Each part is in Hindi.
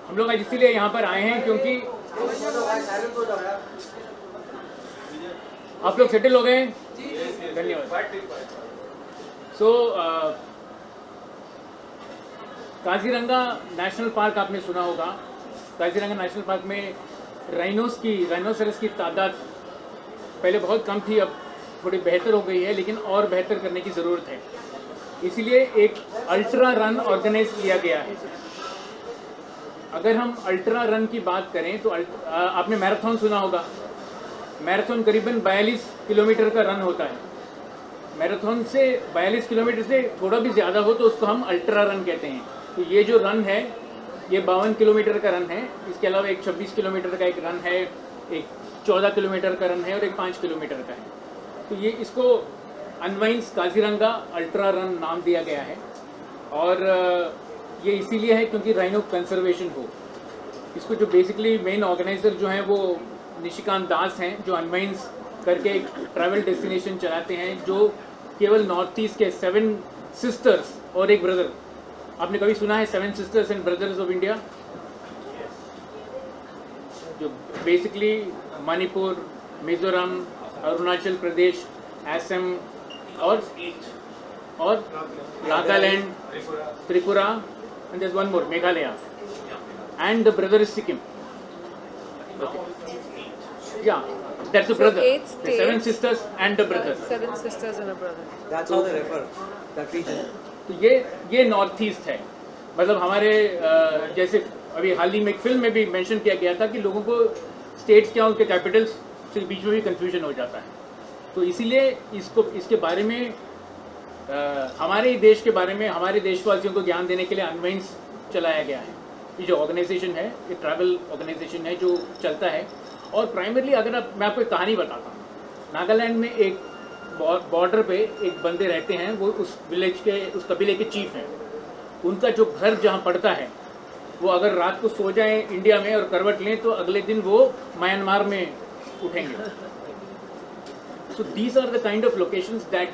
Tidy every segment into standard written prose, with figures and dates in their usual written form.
हम लोग आज इसीलिए यहाँ पर आए हैं क्योंकि आप लोग सेटल हो गए हैं। धन्यवाद। सो काजीरंगा नेशनल पार्क आपने सुना होगा। काजीरंगा नेशनल पार्क में राइनोसेरस की तादाद पहले बहुत कम थी, अब थोड़ी बेहतर हो गई है, लेकिन और बेहतर करने की ज़रूरत है। इसीलिए एक अल्ट्रा रन ऑर्गेनाइज किया गया है। अगर हम अल्ट्रा रन की बात करें तो आपने मैराथन सुना होगा। मैराथन करीबन 42 किलोमीटर का रन होता है। मैराथन से 42 किलोमीटर से थोड़ा भी ज़्यादा हो तो उसको हम अल्ट्रा रन कहते हैं। तो ये जो रन है ये 52 किलोमीटर का रन है। इसके अलावा एक 26 किलोमीटर का एक रन है, एक 14 किलोमीटर का रन है और एक 5 किलोमीटर का है। तो ये इसको अनवाइंस काजीरंगा अल्ट्रा रन नाम दिया गया है। और ये इसीलिए है क्योंकि राइनो कंजर्वेशन हो। इसको जो बेसिकली मेन ऑर्गेनाइजर जो हैं वो निशिकांत दास हैं, जो अनवाइंस करके एक ट्रैवल डेस्टिनेशन चलाते हैं जो केवल नॉर्थ ईस्ट के 7 सिस्टर्स और एक ब्रदर। आपने कभी सुना है 7 sisters and brothers of India? जो बेसिकली मणिपुर, मिजोरम, अरुणाचल प्रदेश, असम और Nagaland, Tripura, and there's one more, Meghalaya, and the brother is Sikkim. Okay. Yeah, that's the brother. The 7 sisters and the brother. 7 sisters and a brother. That's how they refer that region. तो ये नॉर्थ ईस्ट है। मतलब हमारे जैसे अभी हाल ही में एक फिल्म में भी मेंशन किया गया था कि लोगों को स्टेट्स क्या उनके कैपिटल्स से बीच में भी कंफ्यूजन हो जाता है। तो इसीलिए इसके बारे में हमारे देश के बारे में हमारे देशवासियों को ज्ञान देने के लिए अनवाइंस चलाया गया है। ये जो ऑर्गेनाइजेशन है ये ट्रैवल ऑर्गेनाइजेशन है जो चलता है। और प्राइमरली अगर मैं आपको एक कहानी बताता हूँ। नागालैंड में एक बॉर्डर पे एक बंदे रहते हैं, वो उस विलेज के उस कबीले के चीफ हैं। उनका जो घर जहाँ पड़ता है वो अगर रात को सो जाएं इंडिया में और करवट लें तो अगले दिन वो म्यांमार में उठेंगे। So these are the kind of locations that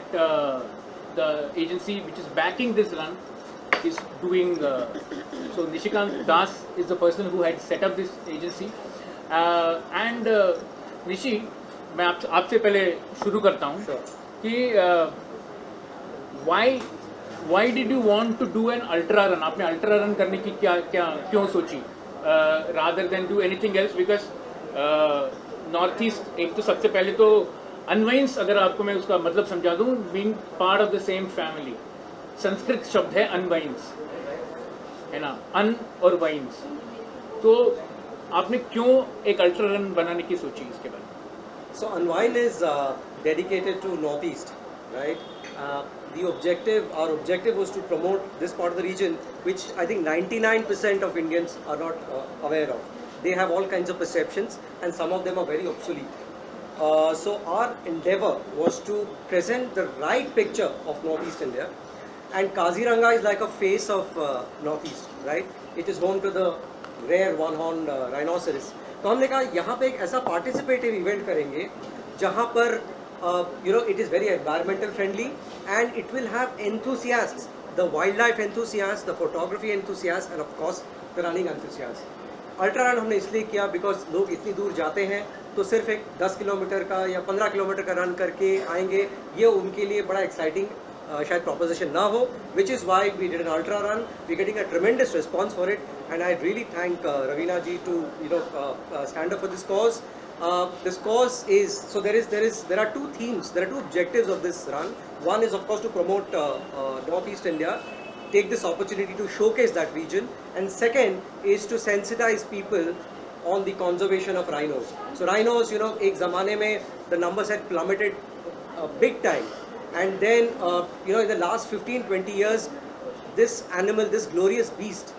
the agency which is backing this run is doing. So Nishikant Das is the person who had set up this agency. And Nishi, मैं आपसे पहले शुरू करता हूँ कि why did you want to do an ultra run? आपने अल्ट्रा रन करने की क्यों सोची rather than do anything else? Because north east एक तो सबसे पहले तो अनवाइंस, अगर आपको मैं उसका मतलब समझा दूं, being part of the same family. Sanskrit शब्द है अनवाइंस, है ना, अन और वाइंस। तो आपने क्यों एक अल्ट्रा रन बनाने की सोची इसके बारे में? So Unwind is dedicated to Northeast, right? Our objective was to promote this part of the region, which I think 99% of Indians are not aware of. They have all kinds of perceptions, and some of them are very obsolete. So our endeavor was to present the right picture of Northeast India, and Kaziranga is like a face of Northeast, right? It is home to the rare one-horned rhinoceros. तो हमने कहा यहाँ पे एक ऐसा पार्टिसिपेटिव इवेंट करेंगे जहाँ पर it is very environmental friendly and it will have enthusiasts, the wildlife enthusiasts, the photography enthusiasts, and of course the running enthusiasts. Ultra run हमने इसलिए किया बिकॉज लोग इतनी दूर जाते हैं तो सिर्फ एक 10 किलोमीटर का या 15 किलोमीटर का रन करके आएंगे, ये उनके लिए बड़ा एक्साइटिंग शायद प्रोपोजिशन ना हो, which is why we did an ultra run. We getting a tremendous response for it and I really thank Raveena ji to stand up for this cause. This cause is, so there are two themes, there are two objectives of this run. One is of course to promote Northeast India, take this opportunity to showcase that region, and second is to sensitize people on the conservation of rhinos. So rhinos, एक ज़माने में the numbers had plummeted big time, and then in the last 15-20 years this animal, this glorious beast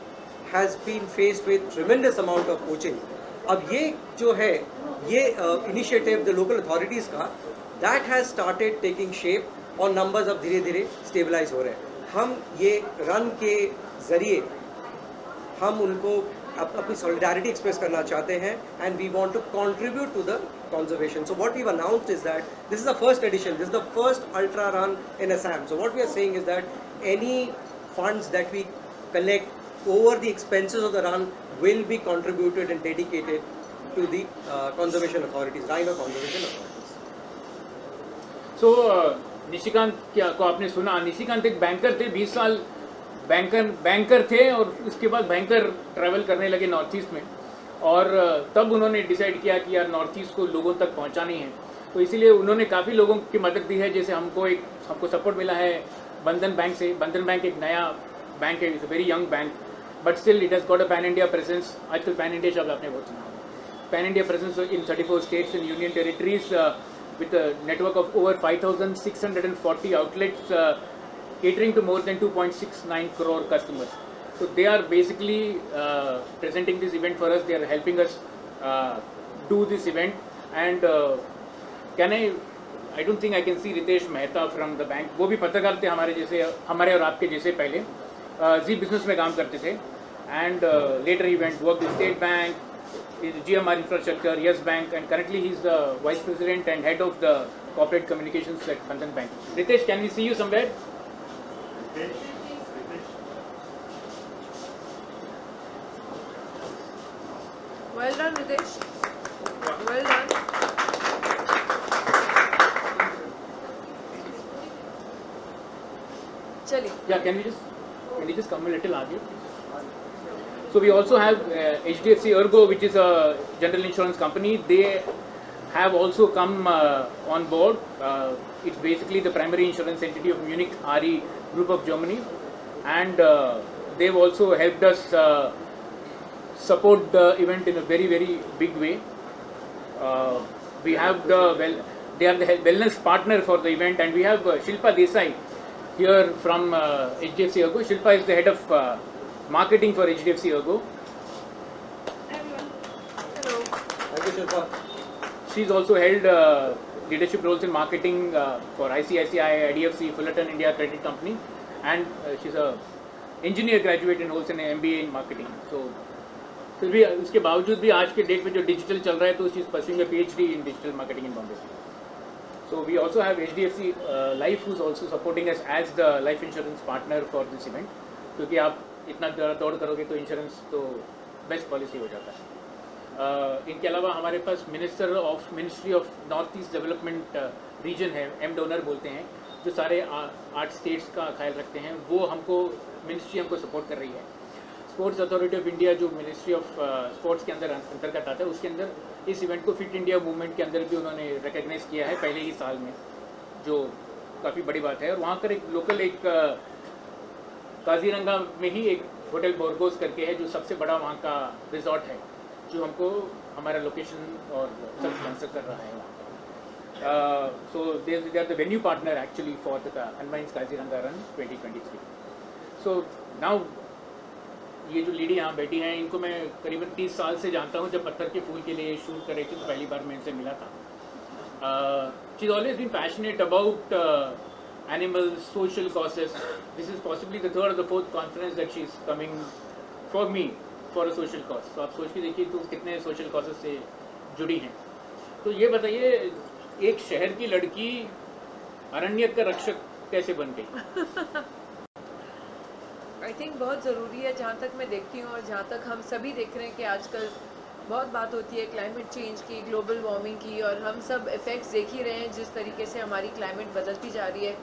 has been faced with tremendous amount of poaching. अब ये जो है ये initiative the local authorities का, that has started taking shape और numbers अब धीरे धीरे stabilize हो रहे हैं. हम ये रन के ज़रिए हम उनको अपनी solidarity express करना चाहते हैं, and we want to contribute to the conservation. So what we've announced is that this is the first edition, this is the first ultra run in Assam. So what we are saying is that any funds that we collect over the expenses of the run will be contributed and dedicated to the conservation authorities, rhino conservation authorities. So Nishikant क्या को आपने सुना, निशिकांत एक बैंकर थे, 20 साल बैंकर थे और उसके बाद बैंकर ट्रैवल करने लगे नॉर्थ ईस्ट में, और तब उन्होंने डिसाइड किया कि यार नॉर्थ ईस्ट को लोगों तक पहुंचानी है, तो इसीलिए उन्होंने काफ़ी लोगों की मदद दी है। जैसे हमको सपोर्ट मिला है बंधन बैंक से। बंधन बैंक एक नया बैंक है, it's a very young bank, but still it has got a pan India presence. आजकल पैन इंडिया शब्द आपने बहुत सुना, pan India presence in 34 states and union territories with a network of over 5,640 outlets catering to more than 2.69 crore customers. So they are basically presenting this event for us. They are helping us do this event. And I don't think I can see Ritesh Mehta from the bank. वो भी पत्रकार थे हमारे और आपके जैसे पहले जी बिजनेस में काम करते थे, and later he worked with State Bank, GMR Infrastructure, Yes Bank, and currently he is the Vice President and Head of the Corporate Communications at Bandhan Bank. Ritesh, can we see you somewhere? Well done, Ritesh. Well done. Chali. Yeah, can you just come a little आगे? So we also have HDFC Ergo, which is a general insurance company. They have also come on board. It's basically the primary insurance entity of Munich Re Group of Germany, and they've also helped us support the event in a very, very big way. We have they are the wellness partner for the event, and we have Shilpa Desai here from HDFC Ergo. Shilpa is the head of marketing for HDFC Ergo. Everyone. Hello. Thank you, Shilpa. She's also held leadership roles in marketing for ICICI, IDFC, Fullerton India Credit Company, and she's a engineer graduate and also an MBA in marketing. So फिर भी उसके बावजूद भी आज के डेट में जो डिजिटल चल रहा है, तो she's pursuing a PhD in digital marketing in Bombay. So we also have HDFC Life, who's also supporting us as the life insurance partner for this event, क्योंकि आप इतना दौड़ करोगे तो इंश्योरेंस तो बेस्ट पॉलिसी हो जाता है। इनके अलावा हमारे पास ministry of north east development region है, एम डोनर बोलते हैं, जो सारे 8 स्टेट्स का ख्याल रखते हैं, वो मिनिस्ट्री हमको सपोर्ट कर रही है। स्पोर्ट्स अथॉरिटी ऑफ इंडिया जो मिनिस्ट्री ऑफ स्पोर्ट्स के अंतर्गत आता है, उसके अंदर इस इवेंट को फिट इंडिया मूवमेंट के अंदर भी उन्होंने रिकग्नाइज किया है पहले ही साल में, जो काफ़ी बड़ी बात है। और वहाँ पर एक लोकल काजीरंगा में ही एक होटल बोरगोस करके है, जो सबसे बड़ा वहाँ का रिजॉर्ट है, जो हमको हमारा लोकेशन और सब स्पॉन्सर कर रहा है वहाँ। So they are the venue partner actually for the unwinds Kaziranga run 2023। So now ये जो लेडी यहाँ बैठी हैं, इनको मैं करीबन 30 साल से जानता हूँ। जब पत्थर के फूल के लिए शूट कर रही थी तो पहली बार मैं इनसे मिला था। She is always been passionate about animals, social causes. This is possibly the 3rd or the 4th conference that she is coming for me for a social cause. तो आप सोच के देखिए तो कितने social causes से जुड़ी हैं। तो ये बताइए, एक शहर की लड़की अरण्यक का रक्षक कैसे बन गई? आई थिंक बहुत ज़रूरी है, जहाँ तक मैं देखती हूँ और जहाँ तक हम सभी देख रहे हैं कि आजकल बहुत बात होती है क्लाइमेट चेंज की, ग्लोबल वार्मिंग की, और हम सब इफ़ेक्ट्स देख ही रहे हैं जिस तरीके से हमारी क्लाइमेट बदलती जा रही है।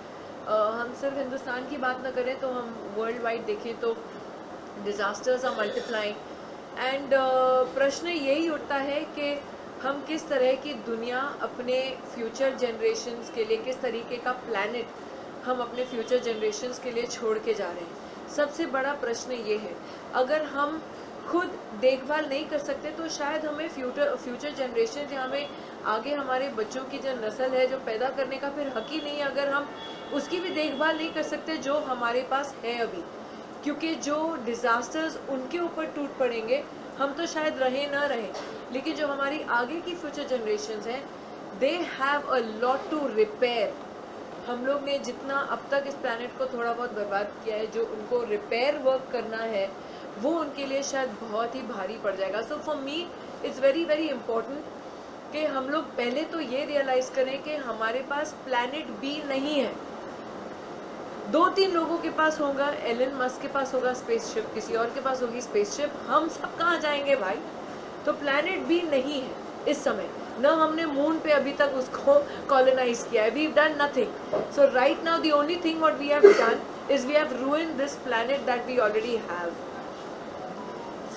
हम सिर्फ हिंदुस्तान की बात ना करें तो हम वर्ल्ड वाइड देखें तो डिज़ास्टर्स आर मल्टीप्लाइंग, एंड प्रश्न यही उठता है कि हम किस तरह की दुनिया अपने फ्यूचर जनरेशन्स के लिए, किस तरीके का प्लैनेट हम अपने फ्यूचर जनरेशन्स के लिए छोड़ के जा रहे हैं। सबसे बड़ा प्रश्न ये है, अगर हम खुद देखभाल नहीं कर सकते तो शायद हमें फ्यूचर जनरेशन या हमें आगे हमारे बच्चों की जो नस्ल है जो पैदा करने का फिर हक ही नहीं, अगर हम उसकी भी देखभाल नहीं कर सकते जो हमारे पास है अभी, क्योंकि जो डिज़ास्टर्स उनके ऊपर टूट पड़ेंगे, हम तो शायद रहे ना रहे, लेकिन जो हमारी आगे की फ्यूचर जनरेशन्स हैं, they have a lot to repair. हम लोग ने जितना अब तक इस प्लैनेट को थोड़ा बहुत बर्बाद किया है, जो उनको रिपेयर वर्क करना है वो उनके लिए शायद बहुत ही भारी पड़ जाएगा। So for me it's very very important कि हम लोग पहले तो ये रियलाइज़ करें कि हमारे पास प्लैनेट बी नहीं है, 2-3 लोगों के पास होगा, एलन मस्क के पास होगा स्पेसशिप, किसी और के पास होगी स्पेसशिप, हम सब कहाँ जाएंगे भाई? तो प्लैनेट बी नहीं है इस समय, न हमने मून पे अभी तक उसको कॉलोनाइज किया है, we have done nothing. So right now the only thing what we have done is we have ruined this planet that we already have.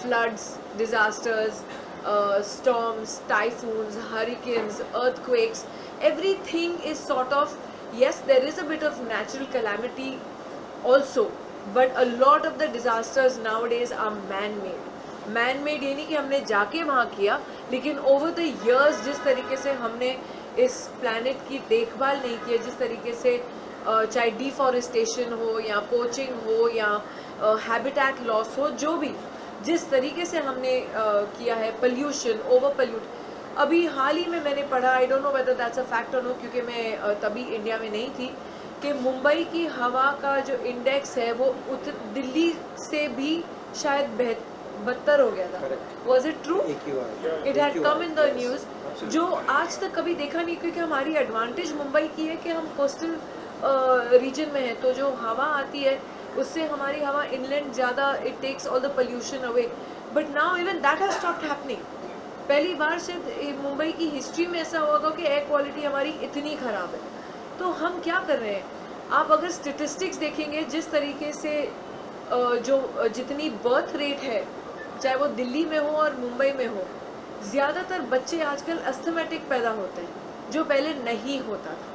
Floods, disasters, storms, typhoons, hurricanes, earthquakes, everything is sort of, yes, there is a bit of natural calamity also, but a lot of the disasters nowadays are man-made. Man-made ये नहीं कि हमने जाके वहाँ किया, लेकिन over the years जिस तरीके से हमने इस planet की देखभाल नहीं की, जिस तरीके से चाहे deforestation हो या poaching हो या habitat loss हो, जो भी जिस तरीके से हमने किया है, पोल्यूशन, ओवर पोल्यूट. अभी हाल ही में मैंने पढ़ा, I don't know whether that's a fact और नो, क्योंकि मैं तभी इंडिया में नहीं थी, कि मुंबई की हवा का जो इंडेक्स है वो दिल्ली से भी शायद बदतर हो गया था. Was it true? It had come in the news, जो आज तक कभी देखा नहीं, क्योंकि हमारी एडवांटेज मुंबई की है कि हम कोस्टल रीजन में है, तो जो हवा आती है उससे हमारी हवा इनलैंड ज़्यादा, it takes all the pollution away. But now even that has stopped happening. पहली बार शायद मुंबई की हिस्ट्री में ऐसा होगा कि एयर क्वालिटी हमारी इतनी ख़राब है. तो हम क्या कर रहे हैं? आप अगर स्टेटिस्टिक्स देखेंगे, जिस तरीके से जो जितनी बर्थ रेट है, चाहे वो दिल्ली में हो और मुंबई में हो, ज़्यादातर बच्चे आजकल अस्थमेटिक पैदा होते हैं, जो पहले नहीं होता था.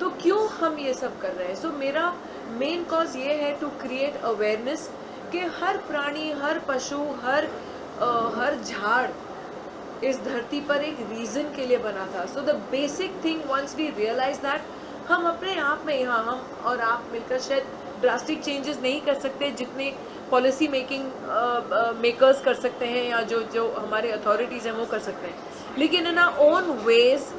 तो क्यों हम ये सब कर रहे हैं? सो मेरा मेन कॉज ये है टू क्रिएट अवेयरनेस कि हर प्राणी, हर पशु, हर झाड़ इस धरती पर एक रीज़न के लिए बना था. So the basic thing once we realise that, हम अपने आप में यहाँ हम और आप मिलकर शायद ड्रास्टिक चेंजेस नहीं कर सकते जितने पॉलिसी मेकर्स कर सकते हैं या जो हमारे अथॉरिटीज़ हैं वो कर सकते हैं, लेकिन in our own ways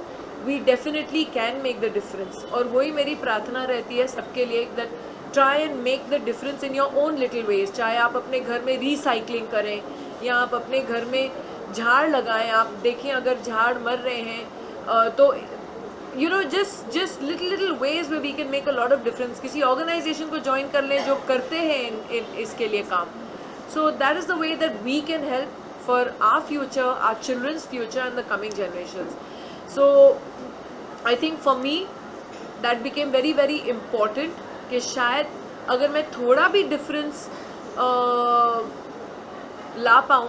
we definitely can make the difference. और वही मेरी प्रार्थना रहती है सबके लिए, that try and make the difference in your own little ways. चाहे आप अपने घर में रिसाइकलिंग करें या आप अपने घर में झाड़ लगाएं. आप देखें अगर झाड़ मर रहे हैं तो you know just little ways में we can make a lot of difference. किसी ऑर्गेनाइजेशन को ज्वाइन कर लें जो करते हैं इसके लिए काम. So that is the way that we can help for our future, our children's future and the coming generations. So I think for me that became very very important कि शायद अगर मैं थोड़ा भी डिफरेंस ला पाऊँ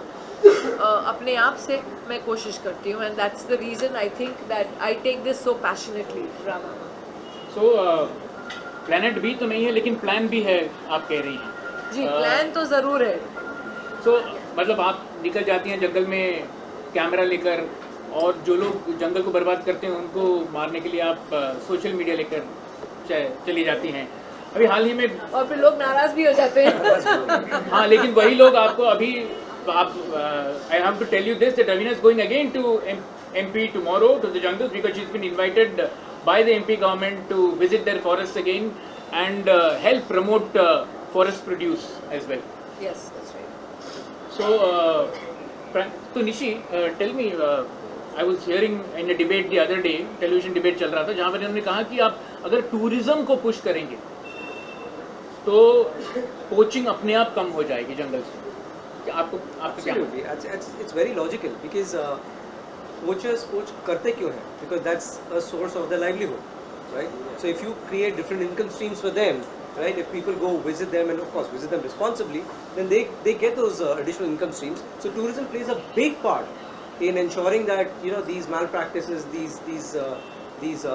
अपने आप से, मैं कोशिश करती हूँ. And that's the reason I think that I take this so passionately. रामा, सो प्लैनेट बी तो नहीं है, लेकिन प्लान भी है, आप कह रही हैं? जी, प्लान तो ज़रूर है. सो मतलब आप निकल जाती हैं जंगल में कैमरा लेकर, और जो लोग जंगल को बर्बाद करते हैं उनको मारने के लिए आप सोशल मीडिया लेकर चली जाती हैं. अभी हाल ही में, और फिर लोग नाराज़ भी हो जाते हैं. हाँ, लेकिन वही लोग आपको अभी I have to tell you this, that Raveena is going again to MP tomorrow to the jungles because she's been invited by the MP government to visit their forests again and help promote forest produce as well. Yes, that's right. So Nishi, tell me, I was hearing in a debate the other day, television debate चल रहा था, जहाँ पर उन्होंने कहा कि आप अगर टूरिज्म को पुश करेंगे तो पोचिंग अपने आप कम हो जाएगी जंगल से. आपको क्या? It's very logical because poachers poach करते क्यों हैं? Because that's a source of their livelihood, right? So if you create different income streams for them, right? If people go visit them and of course visit them responsibly, then they get those additional income streams. So tourism plays a big part in ensuring that these malpractices, these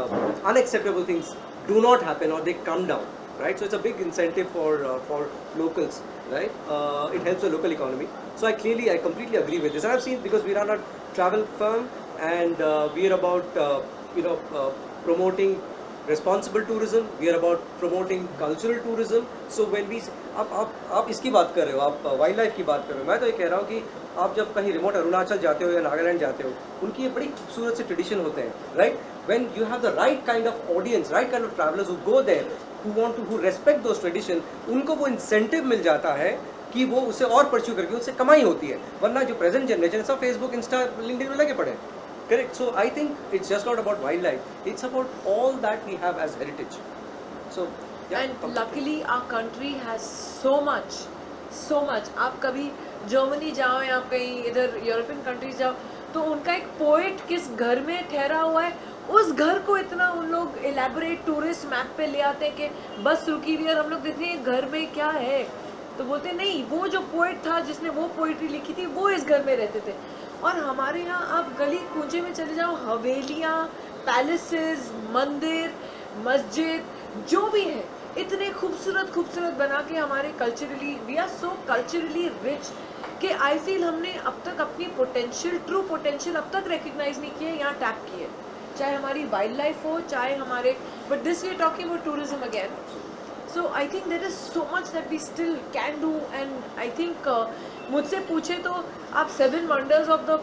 unacceptable things do not happen or they come down, right? So it's a big incentive for locals, right? It helps the local economy. So I completely agree with this. And I've seen, because we run a travel firm and we are about promoting responsible tourism, we are about promoting cultural tourism. So when we आप इसकी बात कर रहे हो, आप वाइल्ड लाइफ की बात कर रहे हो, मैं तो ये कह रहा हूँ कि आप जब कहीं रिमोट अरुणाचल जाते हो या नागालैंड जाते हो, उनकी ये बड़ी खूबसूरत से ट्रेडिशन होते हैं, right? When you have the right kind of audience, right kind of travellers who go there, who respect those tradition, उनको वो इंसेंटिव मिल जाता है कि वो उसे और परस्यू करके उससे कमाई होती है. वरना जो प्रेजेंट जनरेशन सब फेसबुक, इंस्टा, लिंक्डइन में लगे पड़े. Correct. So I think it's just not about wildlife. It's about all that we have as heritage. So and luckily our country has so much. आप कभी जर्मनी जाओ या कहीं इधर यूरोपियन कंट्रीज जाओ तो उनका एक पोएट किस घर में ठहरा हुआ है, उस घर को इतना उन लोग एलैबोरेट टूरिस्ट मैप पे ले आते हैं कि बस रुकी हुई है और हम लोग देखते हैं घर में क्या है, तो बोलते नहीं वो जो पोएट था जिसने वो पोइट्री लिखी थी वो इस घर में रहते थे. और हमारे यहाँ आप गली कूंजे में चले जाओ, हवेलियाँ, पैलेसेस, मंदिर, मस्जिद जो भी है इतने खूबसूरत बना के हमारे culturally we are so culturally rich कि आई फील हमने अब तक अपनी पोटेंशियल ट्रू पोटेंशियल अब तक रिकग्नाइज नहीं किया, यहाँ टैप किए, चाहे हमारी वाइल्ड लाइफ हो चाहे हमारे, but this we are talking about tourism again. So I think there is so much that we still can do. And I think मुझसे पूछे तो आप 7 वंडर्स ऑफ द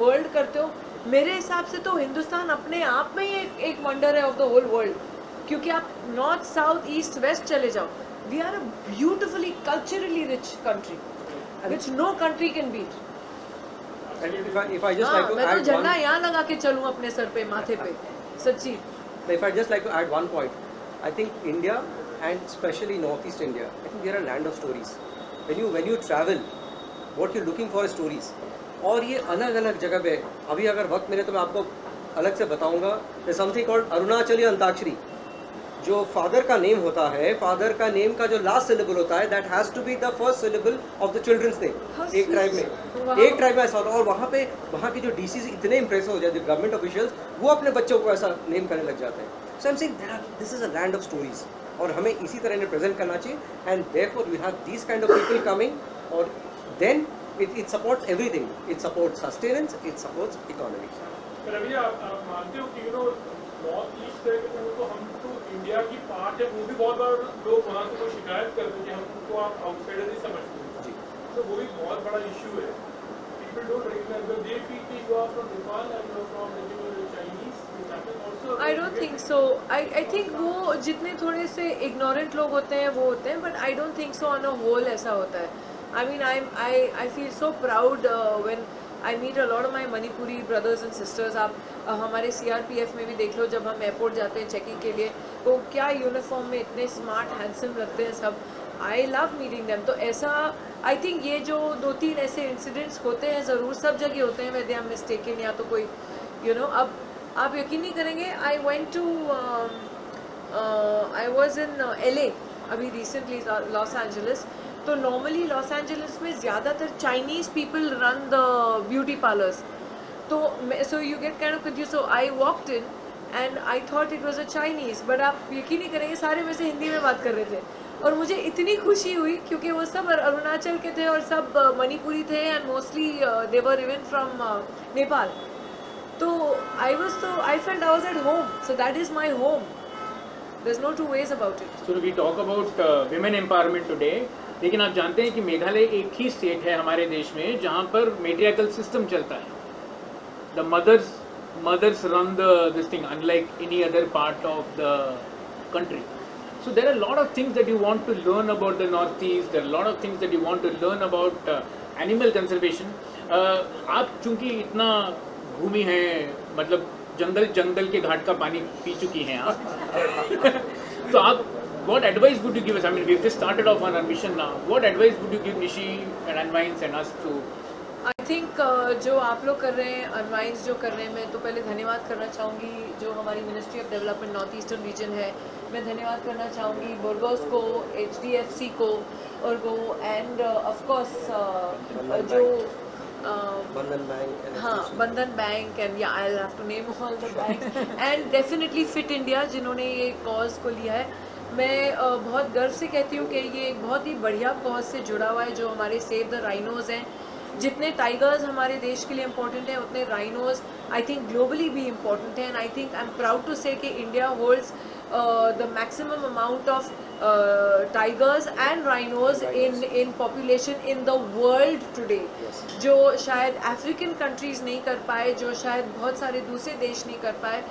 वर्ल्ड करते हो, मेरे हिसाब से तो हिंदुस्तान अपने आप में ही एक वंडर है ऑफ द होल वर्ल्ड, क्योंकि आप नॉर्थ साउथ ईस्ट वेस्ट चले जाओ, we are a beautifully culturally rich country which no country can beat. If I just like to मैं तो add झंडा one, यहाँ लगा के चलूँ अपने सर पे माथे पे, सच्ची. if I just like to add one point, I think India and especially Northeast India, I think we are a land of stories. When you travel, what you're looking for is stories. और ये अलग अलग जगह पे, अभी अगर वक्त मिले तो मैं आपको अलग से बताऊंगा. There's something called अरुणाचली अंताक्षरी. जो फादर का नेम होता है, फादर का नेम का जो लास्ट सिलेबल होता है, that has to be the first syllable of the children's name. एक ट्राइब में ऐसा होता है. और वहाँ की जो डीसीज इतने इंप्रेस हो जाते हैं, गवर्नमेंट ऑफिशियल्स, वो अपने बच्चों को ऐसा नेम करने लग जाते हैं. So I am saying this is a land of stories, और हमें इसी तरह इन्हें प्रेजेंट करना चाहिए. And therefore we have these kind of people coming, और then it supports everything. It supports sustenance, it supports economy. पर अभी आप मानते हो कि नॉर्थ ईस्ट है तो वो तो हम तो इंडिया की पार्ट है, वो भी बहुत बार लोग वहाँ से कोई शिकायत करते हैं कि हमको आप आउटसाइडर ही समझते हैं. तो वो भी बहुत बड़ा इशू है. People don't recognize, they feel that you are from Nepal and you are from Chinese. I don't think so. I think वो जितने थोड़े से ignorant लोग होते हैं वो होते हैं, but I don't think so on a whole ऐसा होता है. I mean I feel so proud when I meet a lot of my Manipuri brothers and sisters. आप हमारे CRPF में भी देख लो, जब हम एयरपोर्ट जाते हैं चेकिंग के लिए, तो क्या यूनिफॉर्म में इतने स्मार्ट हैंडसम लगते हैं सब. I love meeting them. तो ऐसा आई थिंक ये जो 2-3 ऐसे इंसिडेंट्स होते हैं, ज़रूर सब जगह होते हैं, वेदर आई एम मिस्टेकन या तो कोई अब आप यकीन नहीं करेंगे, I went to I was in LA अभी रिसेंटली, लॉस एंजलिस. तो नॉर्मली लॉस एंजलिस में ज़्यादातर Chinese people run the beauty parlours. तो so you get kind of confuse. So I walked in and I thought it was a Chinese, but आप यकीन नहीं करेंगे सारे में से हिंदी में बात कर रहे थे. और मुझे इतनी खुशी हुई क्योंकि वो सब अरुणाचल के थे और सब मणिपुरी थे, and mostly they were even from Nepal. तो I felt I was at home. So that is my home. There's no two ways about it. So we talk about women empowerment today. लेकिन आप जानते हैं कि मेघालय एक ही स्टेट है हमारे देश में जहाँ पर मेट्रियार्कल सिस्टम चलता है. The mothers run this thing, unlike any other part of the country. So there are a lot of things that you want to learn about the Northeast. There are a lot of things that you want to learn about animal conservation. आप चूँकि इतना घूमी हैं, मतलब जंगल के घाट का पानी पी चुकी हैं आप. तो आप what advice would you give us? I mean, we've just started off on our mission now. What advice would you give Nishi and Unwinds and us to? I think जो आप लोग कर रहे हैं, Unwinds जो कर रहे हैं, मैं तो पहले धन्यवाद करना चाहूँगी जो हमारी ministry of development north eastern region है. मैं धन्यवाद करना चाहूँगी बुर्गोस को, HDFC को, और वो एंड ऑफ कोर्स जो बंधन बैंक, हाँ बंधन बैंक, एंड या I have to name all the bank, and definitely fit India जिन्होंने ये कॉज को लिया है. मैं बहुत गर्व से कहती हूँ कि ये एक बहुत ही बढ़िया कॉज से जुड़ा हुआ है जो हमारे सेव द राइनोज़ हैं. जितने टाइगर्स हमारे देश के लिए इम्पोर्टेंट हैं उतने राइनोज़ आई थिंक ग्लोबली भी इम्पोर्टेंट हैं. And I think I am proud to say कि India holds the maximum amount of tigers and rhinos in population in the world today. जो शायद अफ्रीकन कंट्रीज़ नहीं कर पाए, जो शायद बहुत सारे दूसरे देश नहीं कर पाए,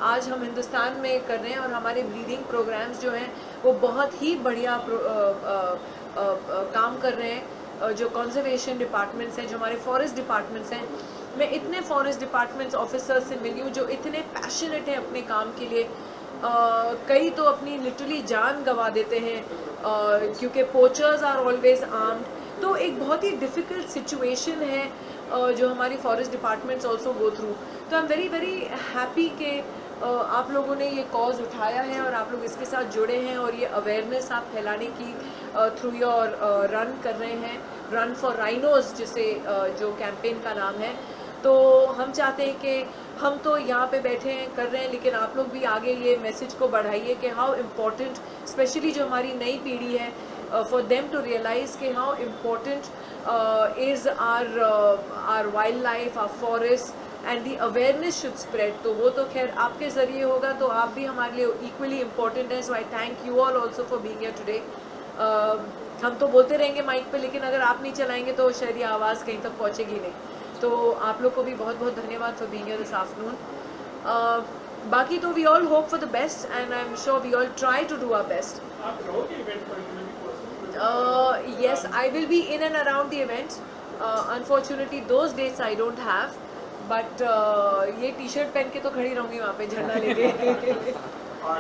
आज हम हिंदुस्तान में कर रहे हैं. और हमारे ब्रीडिंग प्रोग्राम्स जो हैं वो बहुत ही बढ़िया काम कर रहे हैं. जो कंजर्वेशन डिपार्टमेंट्स हैं, जो हमारे फॉरेस्ट डिपार्टमेंट्स हैं, मैं इतने फॉरेस्ट डिपार्टमेंट्स ऑफिसर्स से मिली हूँ जो इतने पैशनेट हैं अपने काम के लिए. कई तो अपनी लिटरली जान गंवा देते हैं क्योंकि पोचर्स आर ऑलवेज आर्म्ड। तो एक बहुत ही डिफ़िकल्ट सिचुएशन है जो हमारी forest departments also go through. तो I am very very happy कि आप लोगों ने ये कॉज उठाया है और आप लोग इसके साथ जुड़े हैं और ये अवेयरनेस आप फैलाने की थ्रू योर रन कर रहे हैं, रन फॉर राइनोज जिसे जो कैंपेन का नाम है। तो हम चाहते हैं कि हम तो यहाँ पे बैठे हैं कर रहे हैं, लेकिन आप लोग भी आगे ये मैसेज को बढ़ाइए कि हाउ इम्पोर्टेंट, स्पेशली जो हमारी नई पीढ़ी है, फॉर देम टू रियलाइज़ कि how important is our wildlife, our forest, and the awareness should spread. तो वो तो खैर आपके ज़रिए होगा, तो आप भी हमारे लिए इक्वली इम्पोर्टेंट है। So I thank you all also for being here today. हम तो बोलते रहेंगे माइक पे, लेकिन अगर आप नहीं चलाएंगे तो शायद ये आवाज़ कहीं तक पहुँचेगी नहीं। तो आप लोग को भी बहुत बहुत धन्यवाद for being here this afternoon. बाकी तो we all hope for the best and I am sure we all try to do our best. आप रहोगे इवेंट पर? Yes, I will be in and around the event. Unfortunately, those dates I don't have. But ये टी-शर्ट पहन के तो खड़ी रहूँगी वहाँ पे झंडा लेके।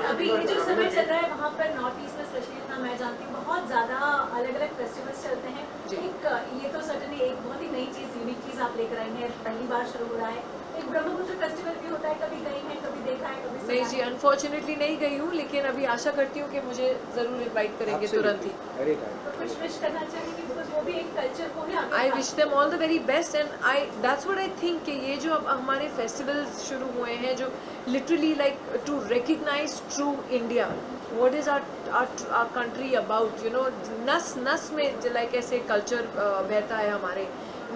अभी ये जो समय चल रहा है वहाँ पर नॉर्थ ईस्ट में स्पेशली, इतना मैं जानती हूँ, बहुत ज़्यादा अलग अलग फेस्टिवल्स चलते हैं। एक ये तो सर्टनली एक बहुत ही नई चीज़, यूनिक चीज़ आप लेकर आई हैं, पहली बार शुरू हो रहा है। एक ब्रह्मपुत्र फेस्टिवल भी होता है, कभी गई हैं, कभी देखा है, कभी नहीं जी, अनफॉर्चुनेटली नहीं गई हूँ, लेकिन अभी आशा करती हूँ कि मुझे ज़रूर इनवाइट करेंगे तुरंत ही। तो कुछ विश करना चाहेंगे, बिकॉज वो भी एक कल्चर को ही आगे I wish them all the very best and I that's what I think कि ये जो अब हमारे फेस्टिवल्स शुरू हुए हैं, जो literally like to recognise true India, what is our country about, you know, नस नस में लाइक ऐसे कल्चर बहता है हमारे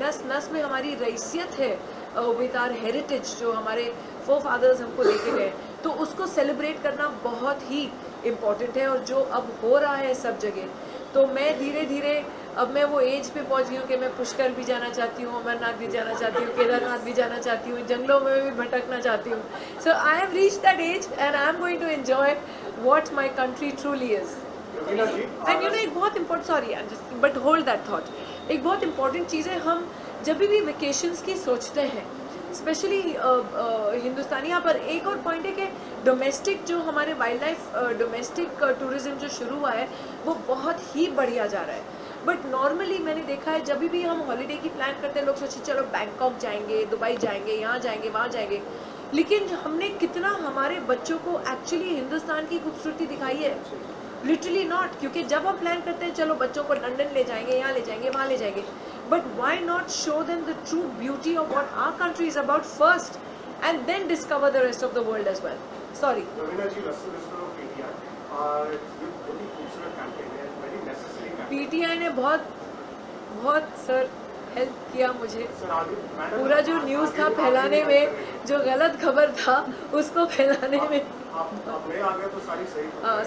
नस नस में, हमारी रईसियत है विद आवर हेरिटेज जो हमारे फोर फादर्स हमको देके गए, तो उसको सेलिब्रेट करना बहुत ही इम्पॉर्टेंट है। और जो अब हो रहा है सब जगह, तो मैं धीरे धीरे अब मैं वो एज पे पहुंच गई हूँ कि मैं पुष्कर भी जाना चाहती हूँ, अमरनाथ भी जाना चाहती हूँ, केदारनाथ भी जाना चाहती हूँ, जंगलों में भी भटकना चाहती हूँ। So I have reached that age and I am going to enjoy what my country truly is. And you know एक बहुत important, sorry but hold that thought, एक बहुत इम्पोर्टेंट चीज़ है, हम जब भी वेकेशंस की सोचते हैं, स्पेशली हिंदुस्तानी, यहाँ पर एक और पॉइंट है कि डोमेस्टिक जो हमारे वाइल्ड लाइफ डोमेस्टिक टूरिज्म जो शुरू हुआ है वो बहुत ही बढ़िया जा रहा है। बट नॉर्मली मैंने देखा है जब भी हम हॉलीडे की प्लान करते हैं, लोग सोचते चलो बैंकॉक जाएंगे, दुबई जाएंगे, यहाँ जाएंगे, वहाँ जाएंगे, लेकिन हमने कितना हमारे बच्चों को एक्चुअली हिंदुस्तान की खूबसूरती दिखाई है? Literally not. क्योंकि जब हम प्लान करते हैं चलो बच्चों को लंदन ले जाएंगे, यहाँ ले जाएंगे, वहाँ ले जाएंगे, but why not show them the true beauty of what our country is about first and then discover the rest of the world as well? Sorry. PTI ने बहुत सर हेल्प किया मुझे। पूरा जो न्यूज़ था फैलाने में, जो गलत खबर था उसको फैलाने में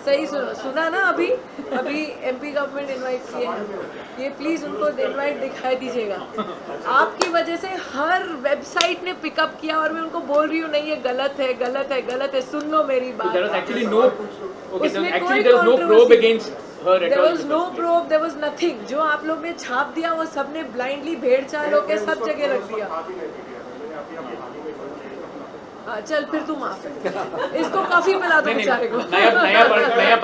सही सुना ना। अभी MP गवर्नमेंट इनवाइट किए हैं, ये प्लीज़ उनको इनवाइट दिखाई दीजिएगा। आपकी वजह से हर वेबसाइट ने पिकअप किया और मैं उनको बोल रही हूँ नहीं ये गलत है, गलत है, गलत है, सुन लो मेरी बात। There was no probe, there was nothing. जो आप लोग ने छाप दिया वो सबने ब्लाइंडली भेड़ चाल होके सब जगह रख दिया। चल फिर तू माफ है, इसको काफी मिला दो बेचारे को। नया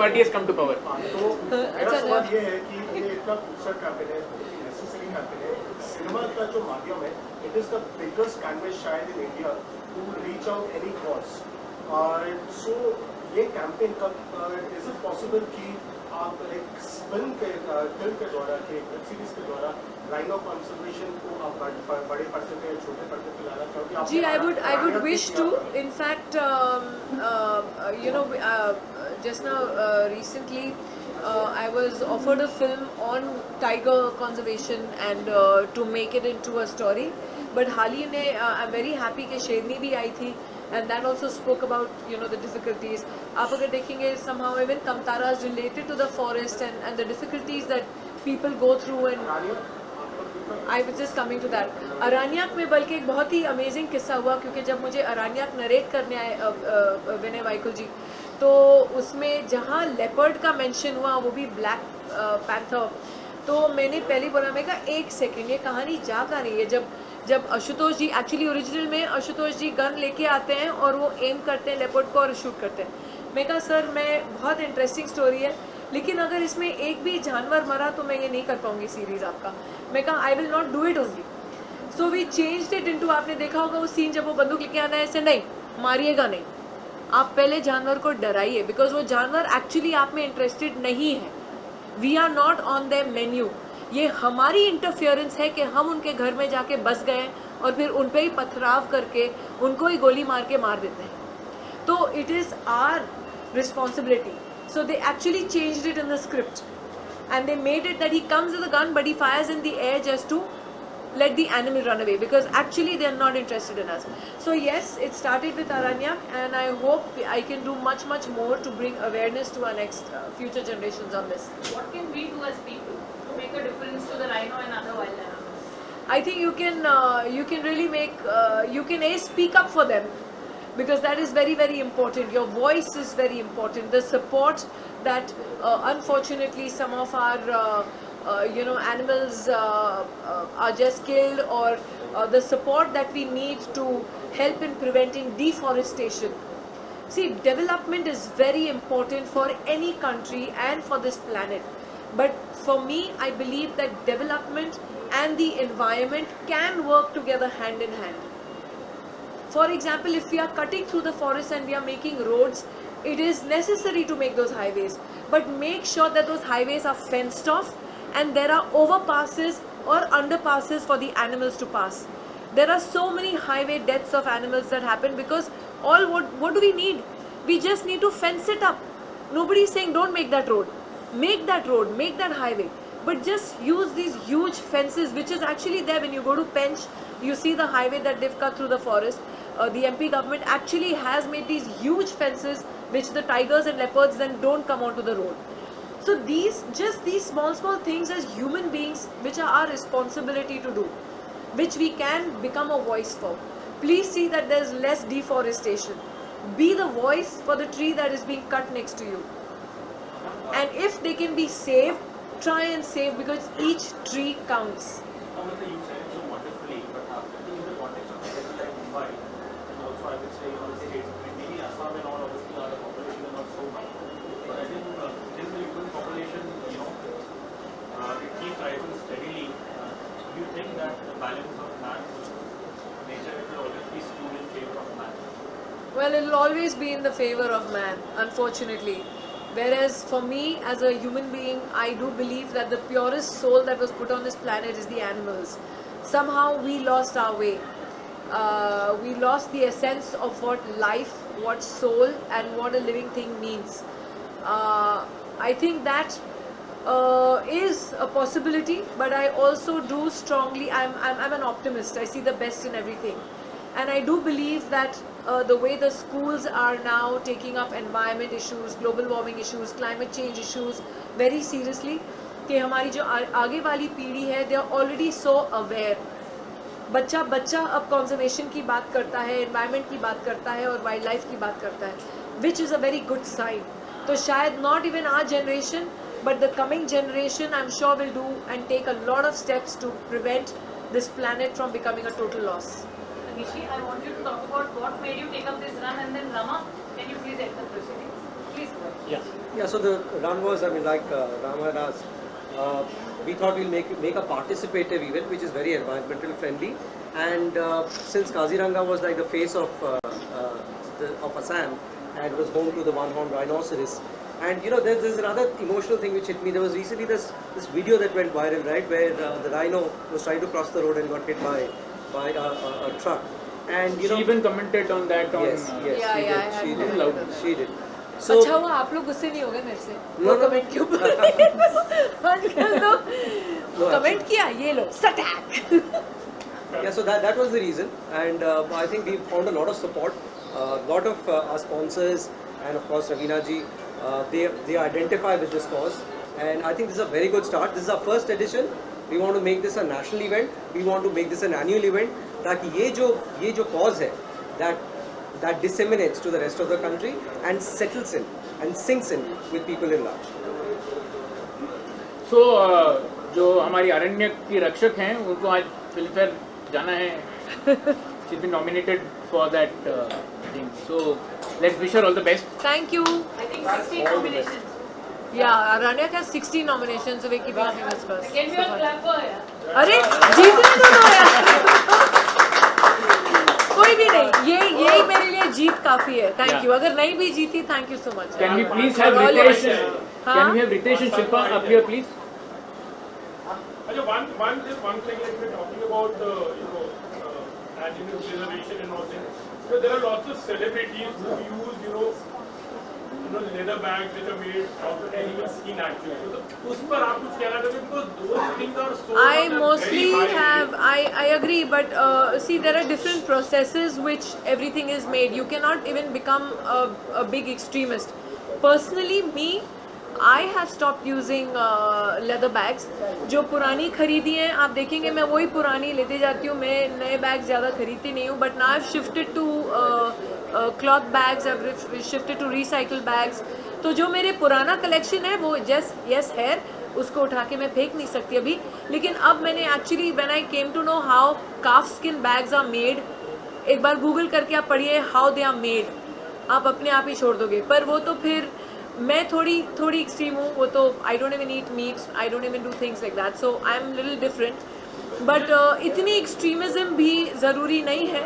party has come to power। अच्छा सवाल ये है कि ये इतना खूबसूरत कैंपेन है, नेसेसरी कैंपेन है, सिनेमा का जो माध्यम है, it is the biggest canvas शायद in India to reach out any cause. So ये कैंपेन कब इज इट पॉसिबल कि आप एक फिल्म के द्वारा, कि वेब सीरीज के द्वारा राइनो कंजर्वेशन को आप बड़े पर्दे पे, छोटे पर्दे पे लाना चाहोगे? जी, I would wish to. In fact, you know, just now recently I was offered a film on tiger conservation and to make it into a story. But हाल ही में I'm very happy कि शेरनी भी आई थी and that also spoke about, you know, the difficulties. आप अगर देखेंगे somehow even Kamtara is related to the forest and the difficulties that people go through and I was just coming to that. अरानियाक में बल्कि एक बहुत ही अमेजिंग किस्सा हुआ, क्योंकि जब मुझे अरानियाक नरेट करने आए विनय वाइकुल जी, तो उसमें जहाँ लेपर्ड का मेंशन हुआ वो भी ब्लैक पैंथर, तो मैंने पहले बोला, मैं कहा एक सेकेंड ये कहानी जा कर रही है। जब जब आशुतोष जी एक्चुअली ओरिजिनल में आशुतोष जी गन लेके आते हैं और वो एम करते हैं लेपर्ड को और शूट करते हैं। मैं कहा सर मैं बहुत इंटरेस्टिंग स्टोरी है लेकिन अगर इसमें एक भी जानवर मरा तो मैं ये नहीं कर पाऊंगी सीरीज आपका। मैं कहा I will not do it only. So we changed it into, आपने देखा होगा वो सीन जब वो बंदूक लेके आना है, ऐसे नहीं मारिएगा नहीं, आप पहले जानवर को डराइए बिकॉज वो जानवर एक्चुअली आप में इंटरेस्टेड नहीं है। We are not on the menu. ये हमारी इंटरफियरेंस है कि हम उनके घर में जाके बस गए और फिर उन पे ही पथराव करके उनको ही गोली मार के मार देते हैं। तो it is our responsibility. So they actually changed it in the script and they made it that he comes with a gun but he fires in the air just to let the animal run away because actually they are not interested in us. So yes, it started with Aranyak and I hope I can do much more to bring awareness to our next future generations on this. What can we do as people to make a difference to the rhino and other wild animals? I think you can really make you can speak up for them because that is very important. Your voice is very important. The support that unfortunately some of our animals are just killed or the support that we need to help in preventing deforestation. See, development is very important for any country and for this planet. But for me, I believe that development and the environment can work together hand in hand. For example, if we are cutting through the forest and we are making roads, it is necessary to make those highways. But make sure that those highways are fenced off and there are overpasses or underpasses for the animals to pass. There are so many highway deaths of animals that happen because what do we need? We just need to fence it up. Nobody is saying don't make that road. Make that road, make that highway. But just use these huge fences which is actually there when you go to Pench. You see the highway that they've cut through the forest. The MP government actually has made these huge fences which the tigers and leopards then don't come onto the road. So these small things as human beings which are our responsibility to do, which we can become a voice for. Please see that there's less deforestation. Be the voice for the tree that is being cut next to you. And if they can be saved, try and save because each tree counts. Amrita, you said it so wonderfully, but I think in the context of a city like Mumbai, and also I would say the states, maybe Assam and all obviously are the population is not so high. But I think till the human population, it keeps rising steadily. Do you think that the balance of man and nature will always be skewed in favor of man? Well, it will always be in the favor of man, unfortunately. Whereas for me, as a human being, I do believe that the purest soul that was put on this planet is the animals. Somehow we lost our way. We lost the essence of what life, what soul, and what a living thing means. I think that is a possibility, but I also do strongly, I'm an optimist. I see the best in everything. And I do believe that the way the schools are now taking up environment issues, global warming issues, climate change issues very seriously, कि हमारी जो आगे वाली पीढ़ी है, they are already so aware. बच्चा अब conservation की बात करता है, environment की बात करता है और wildlife की बात करता है, which is a very good sign. तो शायद not even our generation, but the coming generation, I'm sure will do and take a lot of steps to prevent this planet from becoming a total loss. Nishi, I want you to talk about what made you take up this run, and then Rama, can you please end the proceedings? Please go ahead. Yeah, so the run was, like Rama had asked, we thought we'll make a participative event which is very environmental friendly, and since Kaziranga was like the face of Assam and was home to the one-horned rhinoceros, and there's another emotional thing which hit me. There was recently this video that went viral, right, where the rhino was trying to cross the road and got hit by a truck, and she even commented on that. Yes, Yeah, she did. So, अच्छा हुआ आप लोग गुस्से नहीं हो गए मेरे से वो कमेंट के ऊपर आजकल तो कमेंट किया ये लो सटैक. Yeah, so that was the reason, and I think we found a lot of support. A lot of our sponsors and of course Ravina ji, they identify with this cause, and I think this is a very good start. This is our first edition. We want to make this a national event. We want to make this an annual event, ताकि ये जो cause है that disseminates to the rest of the country and settles in and sinks in with people in large. So जो हमारी अरण्य की रक्षक हैं उनको आज फिल्मफेयर जाना है. She's been nominated for that thing. So let's wish her all the best. Thank you. I think 16 nominations. Yeah, Aranya has 16 nominations, so we're keeping our fingers crossed. Can we all clap for her? अरे जीतने दो यार. कोई भी नहीं, यही मेरे लिए जीत काफी है. Thank you. अगर नहीं भी जीती, thank you so much. Can we please have All Ritesh? yours. Can we have Ritesh and Shilpa up here, please? One thing like we're talking about animal preservation and all things. So there are lots of celebrities who use leather bags which are made of animal skin actually. So उस पर आप कुछ कहना चाहते हैं because those things are so I very mostly high. have, I agree, but see, there are different processes which everything is made. You cannot even become a big extremist. Personally, me, I have stopped using leather bags. जो पुरानी खरीदी हैं, आप देखेंगे मैं वही पुरानी लेते जाती हूँ. मैं नए बैग ज़्यादा खरीदती नहीं हूँ. But now I've shifted to cloth bags. I've shifted to recycled bags. तो जो मेरे पुराना कलेक्शन है वो जस्ट यस है, उसको उठा के मैं फेंक नहीं सकती अभी. लेकिन अब मैंने actually when I came to know how calf skin bags are made, एक बार गूगल करके आप पढ़िए हाउ दे आर मेड, आप अपने आप ही छोड़ दोगे. पर वो तो फिर मैं थोड़ी एक्सट्रीम हूँ. वो तो I don't even eat meat, I don't even do things like that, so I am little different. But इतनी एक्सट्रीमिज्म भी ज़रूरी नहीं है.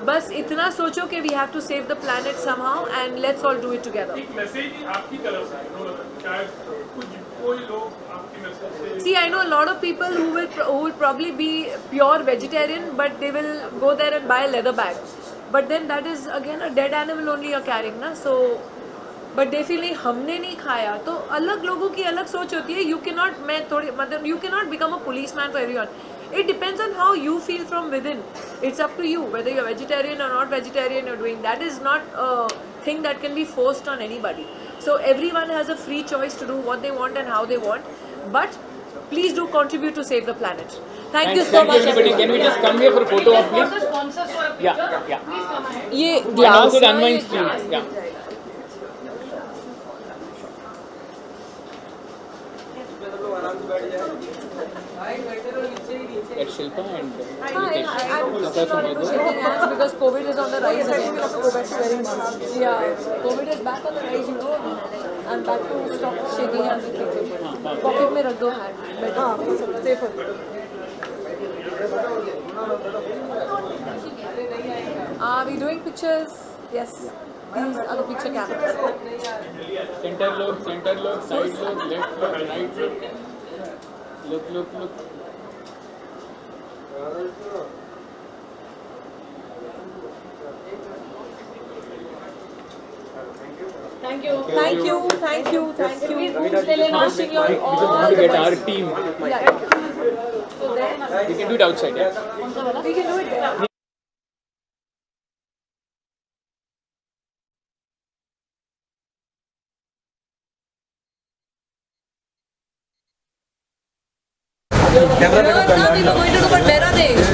बस इतना सोचो कि we have to save the planet somehow and let's all do it together. एक मैसेज आपकी तरफ से शायद कोई लोग आपकी मैसेज से See, I know a lot of people who will probably be pure vegetarian, but they will go there and buy a leather bag. But then that is again a dead animal only you're carrying, na? So, but they feel नहीं हमने नहीं खाया. तो अलग लोगों की अलग सोच होती है. You cannot, मैं थोड़ी मतलब you cannot become a policeman for everyone. It depends on how you feel from within. It's up to you whether you're vegetarian or not vegetarian you're doing. That is not a thing that can be forced on anybody. So everyone has a free choice to do what they want and how they want. But please do contribute to save the planet. Thank you so much. Everybody. Can we just come here for a photo op, please? Sponsors for a picture. Yeah. Please come ahead. ये And glass also the ना, unwind ये screen. Yeah. At Shilpa and I'm still not into shaking hands because COVID is on the rise again. We have to go back to wearing masks. Yeah, COVID is back on the rise, you know. I'm back to stop shaking hands with people. Pocket में रख दो hand. Better. Safer. Are we doing pictures? Yes. These are the picture cameras. center look, side look, left look, right look. Look. Thank you. Thank you. Wishing you all To the get best. our team. Yeah. So then, We can do it outside, yeah? we can do it there.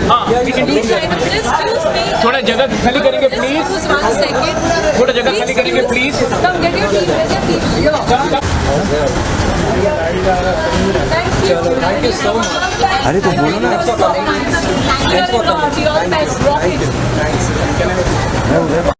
हाँ, we can do it. थोड़ा जगह खाली करेंगे प्लीज. थोड़ा जगह खाली करेंगे please. Thank you so much. अरे तो बोलो ना. Thanks for coming. All the best. Rock it.